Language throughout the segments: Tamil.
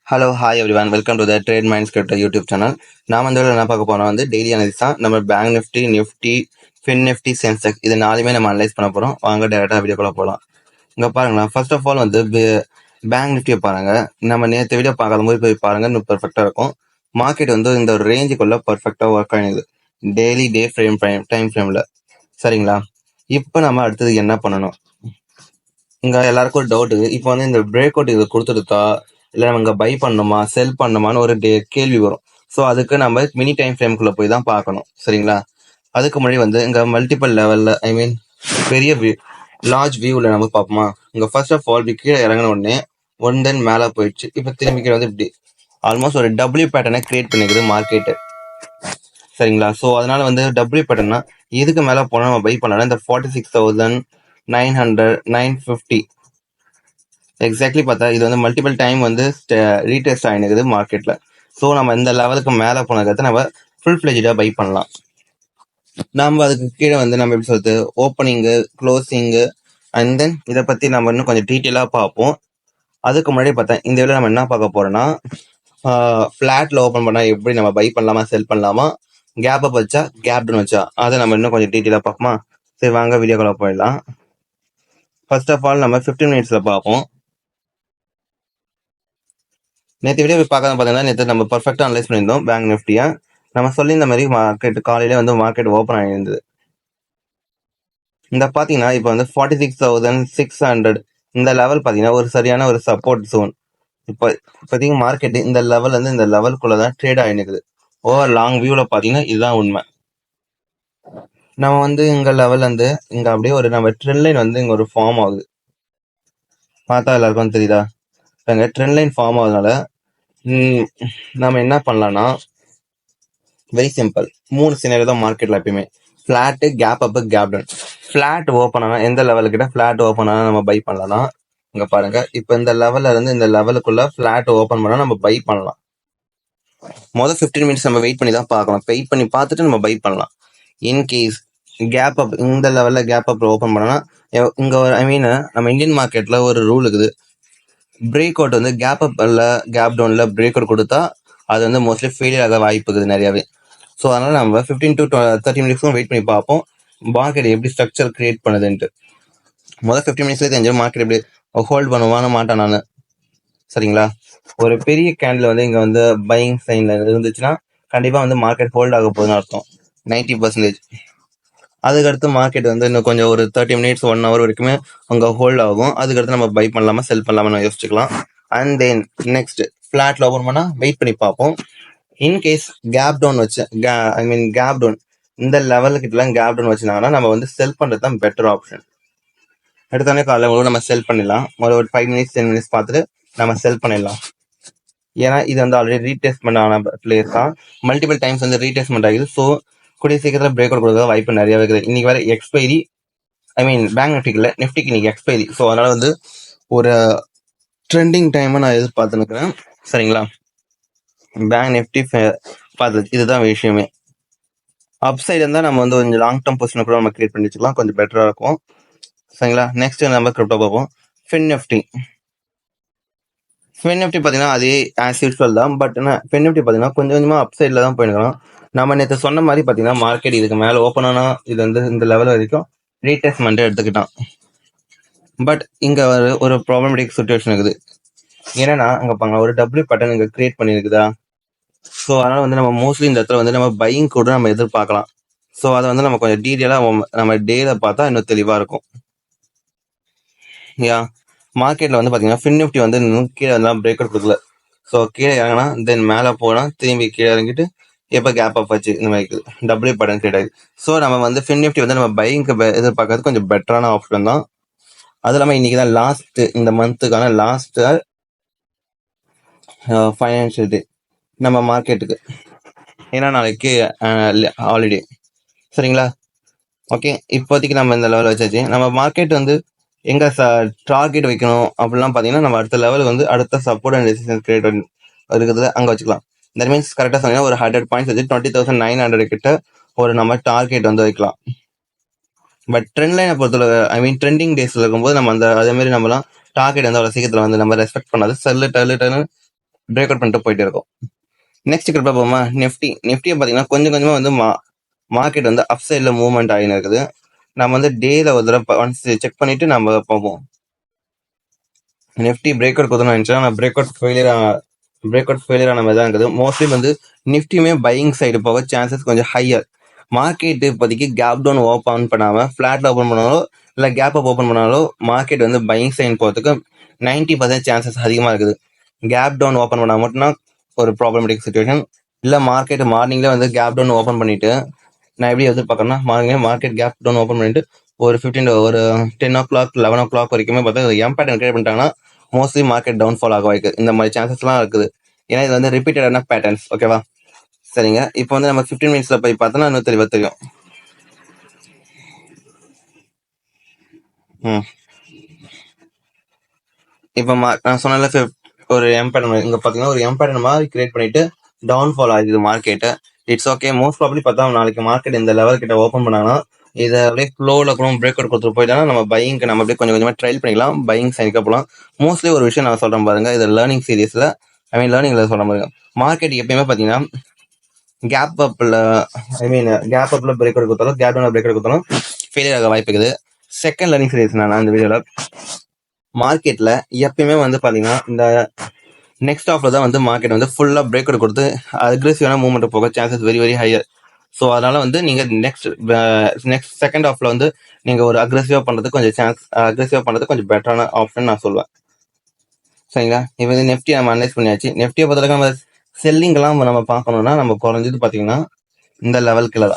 Hello hi everyone welcome to the trade minds crypto YouTube channel. நான் வந்து என்ன பார்க்க போறோம் வந்து டெய்லி அனலிஸ் தான். நம்ம bank Nifty fin Nifty Sensex இது நாலுமே நம்ம அனலைஸ் பண்ண போறோம். வாங்க டேரக்டா வீடியோக்குள்ள போகலாம். இங்க பாருங்களேன், ஃபர்ஸ்ட் ஆஃப் ஆல் வந்து பேங்க் நிஃப்டியை பாருங்க. நம்ம நேற்று வீடியோ பார்க்காத போது போய் பாருங்க, இன்னும் பெர்ஃபெக்டா இருக்கும். மார்க்கெட் வந்து இந்த ஒரு ரேஞ்சுக்குள்ள பெர்ஃபெக்டா ஒர்க் ஆனிது டெய்லி டே டைம் ஃப்ரேம்ல. சரிங்களா, இப்போ நம்ம அடுத்தது என்ன பண்ணணும்? இங்க எல்லாருக்கும் ஒரு டவுட், இப்போ வந்து இந்த பிரேக் அவுட் இது கொடுத்துருக்கா இல்ல நம்ம இங்க பை பண்ணணுமா செல் பண்ணணுமான்னு ஒரு கேள்வி வரும். ஸோ அதுக்கு நம்ம மினி டைம் ஃப்ரேம்குள்ள போய் தான் பார்க்கணும். சரிங்களா, அதுக்கு முன்னாடி வந்து இங்க மல்டிபிள் லெவல்ல பெரிய லார்ஜ் வியூவில் நம்ம பார்ப்போமா. இங்க ஃபர்ஸ்ட் ஆஃப் ஆல் கீழே இறங்கின உடனே ஒன் தென் மேலே போயிடுச்சு. இப்போ திரும்பி கீழே வந்து இப்படி ஆல்மோஸ்ட் ஒரு டபிள்யூ பேட்டர்னை கிரியேட் பண்ணிக்குது மார்க்கெட்டு. சரிங்களா, ஸோ அதனால வந்து டபிள்யூ பேட்டர்னா இதுக்கு மேலே போனால் நம்ம பை பண்ணலாம். இந்த 46,900 950 எக்ஸாக்ட்லி பார்த்தா இது வந்து மல்டிபிள் டைம் வந்து ரீடெஸ்ட் ஆகினுக்குது மார்க்கெட்ல. ஸோ நம்ம இந்த லெவலுக்கு மேலே போனதுக்கு நம்ம ஃபுல் ஃபிளெஜ்டாக பை பண்ணலாம். நம்ம அதுக்கு கீழே வந்து நம்ம எப்படி சொல்றது, ஓப்பனிங்கு க்ளோசிங்கு அண்ட் தென் இதை பற்றி நம்ம இன்னும் கொஞ்சம் டீட்டெயிலாக பார்ப்போம். அதுக்கு முன்னாடி பார்த்தா இந்த வீடியோ நம்ம என்ன பார்க்க போறோம்னா, ஃப்ளாட்டில் ஓப்பன் பண்ணால் எப்படி நம்ம பை பண்ணலாமா செல் பண்ணலாமா, கேப் அப் வச்சா கேப் டவுன் வச்சா அதை நம்ம இன்னும் கொஞ்சம் டீட்டெயிலாக பார்ப்போமா. சரி வாங்க வீடியோக்குள்ள போயிடலாம். ஃபர்ஸ்ட் ஆஃப் ஆல் நம்ம 15 மினிட்ஸில் பார்ப்போம். நேற்று வீடியோ பார்க்காத பார்த்தீங்கன்னா நேற்று நம்ம பர்ஃபெக்டாக அனலைஸ் பண்ணியிருந்தோம் பேங்க் நிஃப்டியை. நம்ம சொல்லியிருந்த மாதிரி மார்க்கெட் காலையிலே வந்து மார்க்கெட் ஓப்பன் ஆகியிருந்தது. இந்த பார்த்தீங்கன்னா இப்போ வந்து 46,600 இந்த லெவல் பார்த்தீங்கன்னா ஒரு சரியான ஒரு சப்போர்ட் ஜோன். இப்போ இப்போதைக்கு மார்க்கெட் இந்த லெவல் வந்து இந்த லெவலுக்குள்ள தான் ட்ரேட் ஆகினுக்குது. ஓவர் லாங் வியூவில் பார்த்தீங்கன்னா இதுதான் உண்மை. நம்ம வந்து இங்கே லெவல் வந்து இங்கே அப்படியே ஒரு நம்ம ட்ரெண்ட் லைன் வந்து இங்கே ஒரு ஃபார்ம் ஆகுது. பார்த்தா எல்லாருக்கும் தெரியுதா? இப்போ இங்கே ட்ரெண்ட் லைன் ஃபார்ம் ஆகுதுனால நம்ம என்ன பண்ணலாம்னா, வெரி சிம்பிள், 3 சினாரியோ தான் மார்க்கெட்ல எப்பயுமே. Flat, gap up, gap down. Flat open ஆனா எந்த லெவலு கிட்ட ஃபிளாட் ஓப்பன் ஆனா நம்ம பை பண்ணலாம். இங்க பாருங்க, இப்போ இந்த லெவல்ல இருந்து இந்த லெவலுக்குள்ள ஃபிளாட் ஓப்பன் பண்ணா நம்ம பை பண்ணலாம். மொதல் 15 மினிட்ஸ் நம்ம வெயிட் பண்ணி தான் பார்க்கலாம். வெயிட் பண்ணி பார்த்துட்டு நம்ம பை பண்ணலாம். இன்கேஸ் கேப் அப் இந்த லெவல்ல கேப் அப் ஓப்பன் பண்ணனா இங்க ஒரு நம்ம இந்தியன் மார்க்கெட்ல ஒரு ரூல் இருக்குது. பிரேக் அவுட் வந்து கேப் அப்ல கேப் டவுன்ல பிரேக் அவுட் கொடுத்தா அது வந்து மோஸ்ட்லி ஃபெயிலியர் ஆக வாய்ப்பு இருக்குது நிறையாவே. ஸோ அதனால நம்ம 15 to 30 மினிட்ஸும் வெயிட் பண்ணி பார்ப்போம் மார்க்கெட் எப்படி ஸ்ட்ரக்சர் கிரியேட் பண்ணுதுன்ட்டு. முதல் 15 மினிட்ஸ்லேயே தெரிஞ்சு மார்க்கெட் எப்படி ஹோல்ட் பண்ணுவான்னு மாட்டேன் நான். சரிங்களா, ஒரு பெரிய கேண்டில் வந்து இங்கே வந்து பையிங் சைன்ல இருந்துச்சுன்னா கண்டிப்பாக வந்து மார்க்கெட் ஹோல்ட் ஆக போகுதுன்னு அர்த்தம் 90%. அதுக்கடுத்து மார்க்கெட் வந்து இன்னும் கொஞ்சம் ஒரு 30 மினிட்ஸ் 1 hour வரைக்குமே அங்கே ஹோல்ட் ஆகும். அதுக்கடுத்து நம்ம பை பண்ணலாமா செல் பண்ணலாமா யோசிச்சுக்கலாம். அண்ட் தென் நெக்ஸ்ட் ஃபிளாட்ல ஓப்பன் பண்ணால் வெயிட் பண்ணி பார்ப்போம். இன்கேஸ் கேப் டவுன் வச்சு கேப் டவுன் இந்த லெவலுக்கிட்டலாம் கேப் டவுன் வச்சுனாங்கன்னா நம்ம வந்து செல் பண்ணுறது தான் பெட்டர் ஆப்ஷன். எடுத்தோடனே காலையில் நம்ம செல் பண்ணிடலாம். முதல்ல ஒரு 5 மினிட்ஸ் 10 மினிட்ஸ் பார்த்துட்டு நம்ம செல் பண்ணிடலாம். ஏன்னா இது வந்து ஆல்ரெடி ரீடெஸ்ட்மெண்ட் ஆன பிளேஸ் தான். மல்டிபிள் டைம்ஸ் வந்து ரீடெஸ்ட்மெண்ட் ஆகுது. ஸோ கூடிய சீக்கிரத்தில் பிரேக் அவுட் கொடுக்க வாய்ப்பு நிறைய இருக்குது. இன்னைக்கு வேற எக்ஸ்பைரி, பேங்க் நிஃப்டிக்கு இல்லை நிஃப்டிக்கு இன்னைக்கு எக்ஸ்பைரி. ஸோ அதனால வந்து ஒரு ட்ரெண்டிங் டைமை நான் எதிர்பார்த்துனுக்கிறேன். சரிங்களா, பேங்க் நிஃப்டி பார்த்தது இதுதான் விஷயமே. அப் சைடு இருந்தால் நம்ம வந்து கொஞ்சம் லாங் டேர்ம் பொசிஷனை கூட நம்ம கிரியேட் பண்ணி வச்சுக்கலாம், கொஞ்சம் பெட்டராக இருக்கும். சரிங்களா, நெக்ஸ்ட் நம்ம கிரிப்டோ பார்ப்போம். ஃபின் நிஃப்டி பார்த்தீங்கன்னா அதே ஆஸ் யூஸ்வல் தான். பட் என்ன ஃபின் நிஃப்டி பார்த்தீங்கன்னா கொஞ்சம் கொஞ்சமாக அப் சைடில் தான் போயிருக்கலாம். நம்ம நேற்று சொன்ன மாதிரி பார்த்தீங்கன்னா மார்க்கெட் இதுக்கு மேலே ஓப்பன் ஆனால் இது வந்து இந்த லெவல் வரைக்கும் ரீடெஸ்ட்மெண்ட் எடுத்துக்கிட்டான். பட் இங்கே ஒரு ப்ராப்ளமேட்டிக் சுச்சுவேஷன் இருக்குது. ஏன்னா அங்கே பாங்க ஒரு டபிள்யூ பேட்டர்ன் இங்கே கிரியேட் பண்ணியிருக்குதா. ஸோ அதனால் வந்து நம்ம மோஸ்ட்லி இந்த இடத்துல வந்து நம்ம பையிங் கூட நம்ம எதிர்பார்க்கலாம். ஸோ அதை வந்து நம்ம கொஞ்சம் டீட்டெயிலாக நம்ம டேல பார்த்தா இன்னும் தெளிவாக இருக்கும். மார்க்கெட்டில் வந்து பார்த்தீங்கன்னா ஃபின் நிஃப்டி வந்து இன்னும் கீழே இருந்தால் பிரேக் அவுட் கொடுக்கல. ஸோ கீழே இறங்கினா தென் மேலே போனால் திரும்பி கீழே இறங்கிட்டு எப்போ கேப் அப் வச்சு இந்த மாதிரி டபிள்யூ பேட்டர்ன் கிரியேட் ஆகுது. ஸோ நம்ம வந்து ஃபின் நிஃப்டி வந்து நம்ம பையிங்க்கு எதிர்பார்க்கறது கொஞ்சம் பெட்டரான ஆப்ஷன் தான். அது இல்லாமல் இன்னைக்கு தான் லாஸ்ட் இந்த மந்த்துக்கான லாஸ்ட் ஃபைனான்ஷியல் டே நம்ம மார்க்கெட்டுக்கு. ஏன்னா நாளைக்கு ஹாலிடே. சரிங்களா, ஓகே. இப்போதைக்கு நம்ம இந்த லெவலில் வச்சாச்சு. நம்ம மார்க்கெட் வந்து எங்கே டார்கெட் வைக்கணும் அப்படிலாம் பார்த்தீங்கன்னா நம்ம அடுத்த லெவல் வந்து அடுத்த சப்போர்ட் அண்ட் ரெசிஸ்டன்ஸ் கிரியேட் இருக்கிறதுல அங்கே வச்சுக்கலாம். தட் மீன்ஸ் கரெக்டாக சொன்னீங்கன்னா ஒரு 100 பாயிண்ட்ஸ் வச்சு 20,900 கிட்ட ஒரு நம்ம டார்கெட் வந்து வைக்கலாம். பட் ட்ரெண்ட் லைனை பொறுத்தவரை ட்ரெண்டிங் டேஸில் இருக்கும்போது நம்ம அந்த அதே மாதிரி நம்மலாம் டார்கெட் வந்து அவ்வளோ சீக்கிரத்தில் வந்து நம்ம ரெஸ்பெக்ட் பண்ணாது. டர்லு பிரேக் அவுட் பண்ணிட்டு போயிட்டு இருக்கும். நெக்ஸ்ட் கிரிப்டோ போமா நிஃப்டியை பார்த்தீங்கன்னா கொஞ்சம் கொஞ்சமாக வந்து மார்க்கெட் வந்து அப் சைடில் மூவ்மெண்ட் ஆகின்னு இருக்குது. நம்ம வந்து டேல ஒரு தடவை ஒன்ஸ் செக் பண்ணிட்டு நம்ம பார்ப்போம். நிஃப்டி பிரேக் அவுட் கொடுத்தோம்னு நினச்சா நான் பிரேக் அவுட் ஃபெயிலியர் ஆன மாதிரி தான் இருக்குது. மோஸ்ட்லி வந்து நிஃப்டியுமே பையிங் சைடு போக சான்சஸ் கொஞ்சம் ஹையர். மார்க்கெட் இப்போதைக்கு கேப் டவுன் ஓப்பன் பண்ணாமல் ஃப்ளாட்டில் ஓப்பன் பண்ணாலோ இல்லை கேப் அப் ஓப்பன் பண்ணாலோ மார்க்கெட் வந்து பையிங் சைடு போகிறதுக்கு 90% சான்சஸ் அதிகமாக இருக்குது. கேப் டவுன் ஓப்பன் பண்ணால் மட்டும்தான் ஒரு ப்ராப்ளமேட்டிக் சுச்சுவேஷன். இல்லை மார்க்கெட் மார்னிங்கில் வந்து கேப் டவுன் ஓப்பன் பண்ணிட்டு நான் எப்படி எதிர்பார்க்கறேன்னா மார்க்கெட் கேப் டவுன் ஓப்பன் பண்ணிட்டு ஒரு 10 o'clock 11 o'clock வரைக்குமே பார்த்தா எம் பேட்டர்ன் கிரியேட் பண்ணிட்டாங்கன்னா மோஸ்ட்லி மார்க்கெட் டவுன் ஃபால் ஆக வாய்க்கு. இந்த மாதிரி சான்சஸ்லாம் இருக்குது. ஏன்னா இது வந்து ரிப்பீட்டடான பேட்டர்ன்ஸ். ஓகேவா? சரிங்க. இப்போ வந்து நம்ம 15 minutesல போய் பார்த்தோன்னா இன்னும் தெளிவாக தெரியும். இப்போ நான் சொன்னால ஒரு எம் பேட்டர்ன் இங்கே பார்த்தீங்கன்னா ஒரு எம் பேட்டர்ன் மாதிரி கிரியேட் பண்ணிட்டு டவுன் ஃபால் ஆகுது market. It's okay. Most probably பார்த்தா நாளைக்கு மார்க்கெட் இந்த லெவல் கிட்ட ஓப்பன் பண்ணாங்கன்னா இதை அப்படியே ஃப்ளோவில் கூட பிரேக் அவுட் கொடுத்துட்டு போயிட்டாங்கன்னா நம்ம பையிங்க்கு நம்ம அப்படியே கொஞ்சம் கொஞ்சமாக ட்ரைல் பண்ணிக்கலாம். பையிங் சைனுக்கு போகலாம். மோஸ்ட்லி ஒரு விஷயம் நான் சொல்கிறேன் பாருங்க, இது லேர்னிங் சீரீஸில் லேர்னிங்கில் சொல்கிறேன் பாருங்க. மார்க்கெட் எப்பயுமே பார்த்தீங்கன்னா கேப் அப்பில் பிரேக் அவுட் கொடுத்தாலும் கேப் டவுனில் பிரேக் அவுட் கொடுத்தாலும் ஃபெயிலியர் ஆக வாய்ப்பு இருக்குது. செகண்ட் லேர்னிங் சீரீஸ் நான் அந்த வீடியோவில் மார்க்கெட்டில் எப்பயுமே வந்து பார்த்தீங்கன்னா இந்த நெக்ஸ்ட் ஆஃப்ல தான் வந்து மார்க்கெட் வந்து ஃபுல்லாக பிரேக் அவுட் கொடுத்து அக்ரெசிவான மூவ்மெண்ட் போக chances very very higher. So அதனால வந்து நீங்கள் நெக்ஸ்ட் செகண்ட் ஆஃப்ல வந்து நீங்கள் ஒரு அக்ரெசிவாக பண்ணுறதுக்கு கொஞ்சம் பெட்டரான ஆப்ஷன் நான் சொல்லுவேன். சரிங்களா? இப்போ வந்து நெஃப்டி நம்ம அனலைஸ் பண்ணியாச்சு. நெஃப்டியை பொறுத்தவரைக்கும் நம்ம செல்லிங்கெல்லாம் நம்ம பார்க்கணும்னா நம்ம குறைஞ்சது பார்த்தீங்கன்னா இந்த லெவல்கில்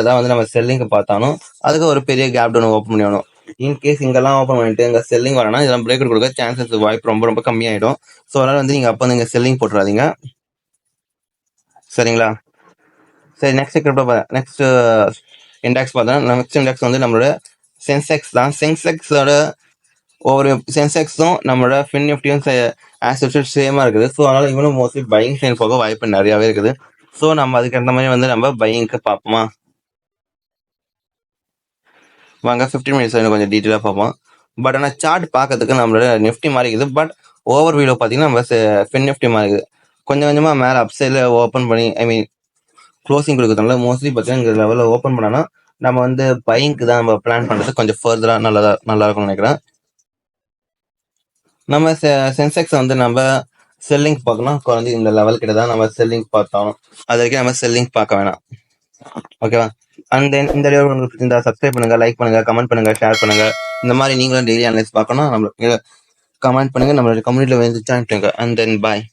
தான் வந்து நம்ம செல்லிங்கு பார்த்தாலும் அதுக்கு ஒரு பெரிய கேப் டவுன் ஓப்பன் பண்ணணும். இன்கேஸ் இங்கெல்லாம் ஓப்பன் பண்ணிட்டு இங்கே செல்லிங் வரனா இதெல்லாம் பிரேக் அவுட் கொடுக்க சான்சஸ் வாய்ப்பு ரொம்ப ரொம்ப கம்மியாயிடும். ஸோ அதனால வந்து நீங்கள் அப்போ நீங்கள் செல்லிங் போட்டுறாதீங்க. சரிங்களா? சரி, நெக்ஸ்ட் இண்டெக்ஸ் பார்த்தோன்னா நெக்ஸ்ட் இண்டெக்ஸ் வந்து நம்மளோட சென்செக்ஸ் தான். சென்செக்ஸோட ஒவ்வொரு சென்செக்ஸும் நம்மளோட ஃபின் நிஃப்டியும் சேமாக இருக்குது. ஸோ அதனால இவனும் மோஸ்ட்லி பையிங் சைன் போக வாய்ப்பு நிறையாவே இருக்குது. ஸோ நம்ம அதுக்கு அந்த மாதிரி வந்து நம்ம பையிங்க்கு பார்ப்போமா? வாங்க 15 minutes கொஞ்சம் டீட்டெயிலாக பார்ப்போம். பட் ஆனால் சார்ட் பார்க்கறதுக்கு நம்மளோட நிஃப்டி மாதிரி இருக்குது. பட் ஓவர் வியூவில் பார்த்தீங்கன்னா நம்ம ஃபின் நிஃப்டி மாதிரி இருக்குது. கொஞ்சம் கொஞ்சமாக மேலே அப் சைடில் ஓப்பன் பண்ணி க்ளோசிங் கொடுக்குறதுனால மோஸ்ட்லி பார்த்தீங்கன்னா இங்கே லெவலில் ஓப்பன் பண்ணோன்னா நம்ம வந்து பையிங்க்கு தான் நம்ம பிளான் பண்ணுறது கொஞ்சம் ஃபர்தராக நல்லா இருக்கும்னு நினைக்கிறேன். நம்ம சென்செக்ஸை வந்து நம்ம செல்லிங் பார்க்கணும். குறைஞ்சி இந்த லெவல் கிட்ட தான் நம்ம செல்லிங் பார்த்தாலும் அது வரைக்கும் நம்ம செல்லிங் பார்க்க வேணாம். ஓகேவா? அண்ட் தென் இந்த வீடியோ உங்களுக்கு இந்த சப்ஸ்கிரைப் பண்ணுங்க, லைக் பண்ணுங்க, கமெண்ட் பண்ணுங்க, ஷேர் பண்ணுங்க. இந்த மாதிரி நீங்களும் டெய்லி அனலைஸ் பார்க்கணும். நம்மளுக்கு கமெண்ட் பண்ணுங்க, நம்மளோட கம்யூனிட்டியில் வந்து ஜாயின் பண்ணுங்க. And then bye.